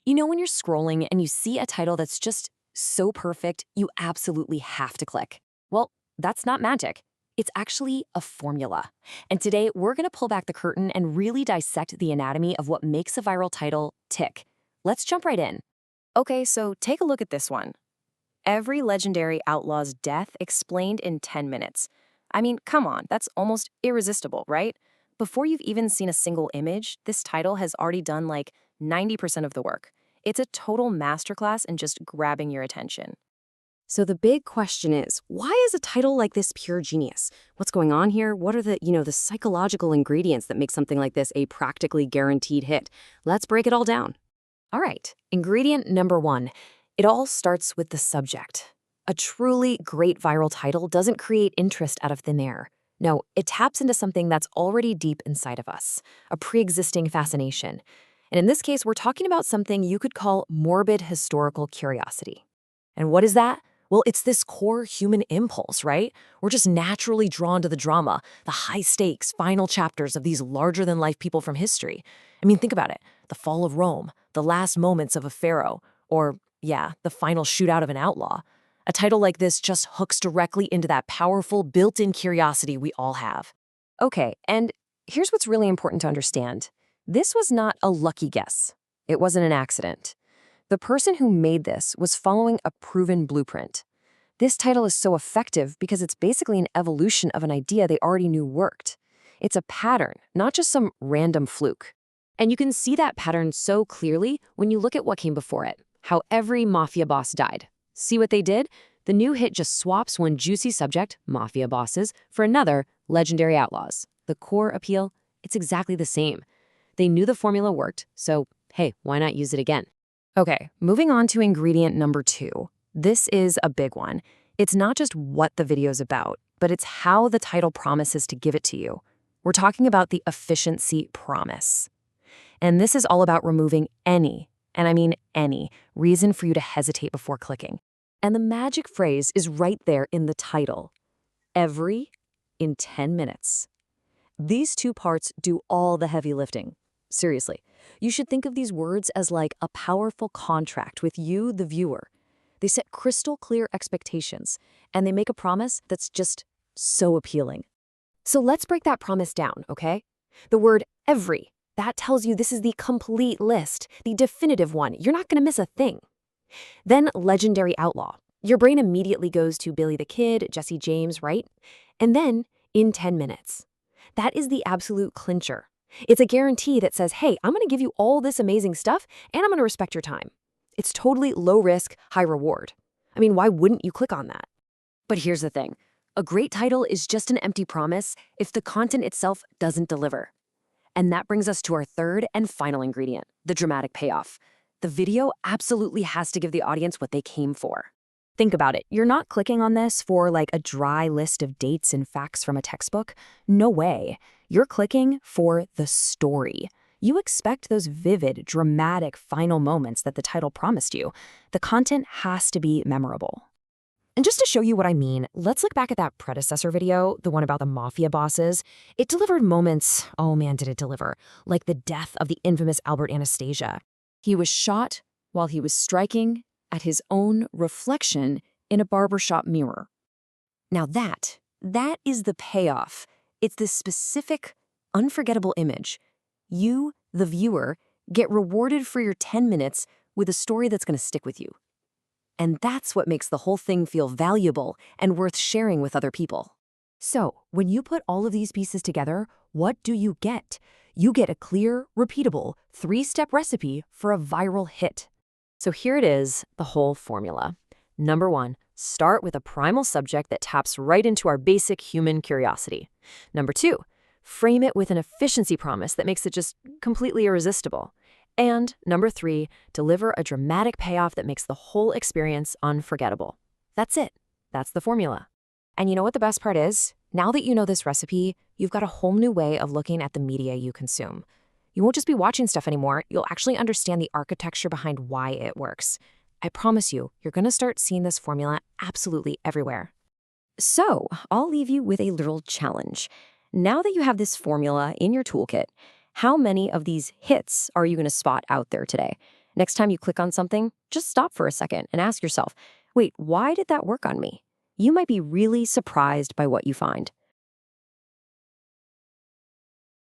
You know when you're scrolling and you see a title that's just so perfect, you absolutely have to click. Well, that's not magic. It's actually a formula. And today, we're going to pull back the curtain and really dissect the anatomy of what makes a viral title tick. Let's jump right in. Okay, so take a look at this one. Every legendary outlaw's death explained in 10 minutes. I mean, come on, that's almost irresistible, right? Before you've even seen a single image, this title has already done like 90% of the work. It's a total masterclass in just grabbing your attention. So the big question is, why is a title like this pure genius? What's going on here? What are the psychological ingredients that make something like this a practically guaranteed hit? Let's break it all down. All right, ingredient number one. It all starts with the subject. A truly great viral title doesn't create interest out of thin air. No, it taps into something that's already deep inside of us, a pre-existing fascination. And in this case, we're talking about something you could call morbid historical curiosity. And what is that? Well, it's this core human impulse, right? We're just naturally drawn to the drama, the high stakes, final chapters of these larger than life people from history. I mean, think about it. The fall of Rome, the last moments of a pharaoh, or, yeah, the final shootout of an outlaw. A title like this just hooks directly into that powerful built-in curiosity we all have. Okay, and here's what's really important to understand. This was not a lucky guess. It wasn't an accident. The person who made this was following a proven blueprint. This title is so effective because it's basically an evolution of an idea they already knew worked. It's a pattern, not just some random fluke. And you can see that pattern so clearly when you look at what came before it, how every mafia boss died. See what they did? The new hit just swaps one juicy subject, mafia bosses, for another, legendary outlaws. The core appeal, it's exactly the same. They knew the formula worked, so hey, why not use it again? Okay, moving on to ingredient number two. This is a big one. It's not just what the video's about, but it's how the title promises to give it to you. We're talking about the efficiency promise. And this is all about removing any, and I mean any, reason for you to hesitate before clicking. And the magic phrase is right there in the title. Every in 10 minutes. These two parts do all the heavy lifting. Seriously, you should think of these words as like a powerful contract with you, the viewer. They set crystal clear expectations, and they make a promise that's just so appealing. So let's break that promise down, okay? The word every, that tells you this is the complete list, the definitive one. You're not going to miss a thing. Then legendary outlaw. Your brain immediately goes to Billy the Kid, Jesse James, right? And then in 10 minutes. That is the absolute clincher. It's a guarantee that says, hey, I'm going to give you all this amazing stuff, and I'm going to respect your time. It's totally low risk, high reward. I mean, why wouldn't you click on that? But here's the thing. A great title is just an empty promise if the content itself doesn't deliver. And that brings us to our third and final ingredient, the dramatic payoff. The video absolutely has to give the audience what they came for. Think about it. You're not clicking on this for like a dry list of dates and facts from a textbook. No way. You're clicking for the story. You expect those vivid, dramatic final moments that the title promised you. The content has to be memorable. And just to show you what I mean, let's look back at that predecessor video, the one about the mafia bosses. It delivered moments, oh man, did it deliver, like the death of the infamous Albert Anastasia. He was shot while he was striking at his own reflection in a barbershop mirror. Now that is the payoff. It's this specific, unforgettable image. You, the viewer, get rewarded for your 10 minutes with a story that's going to stick with you. And that's what makes the whole thing feel valuable and worth sharing with other people. So, when you put all of these pieces together, what do you get? You get a clear, repeatable, 3-step recipe for a viral hit. So here it is, the whole formula. Number one, start with a primal subject that taps right into our basic human curiosity. Number two, frame it with an efficiency promise that makes it just completely irresistible. And number three, deliver a dramatic payoff that makes the whole experience unforgettable. That's it. That's the formula. And you know what the best part is? Now that you know this recipe, you've got a whole new way of looking at the media you consume. You won't just be watching stuff anymore, you'll actually understand the architecture behind why it works. I promise you, you're going to start seeing this formula absolutely everywhere. So, I'll leave you with a little challenge. Now that you have this formula in your toolkit, how many of these hits are you going to spot out there today? Next time you click on something, just stop for a second and ask yourself, wait, why did that work on me? You might be really surprised by what you find.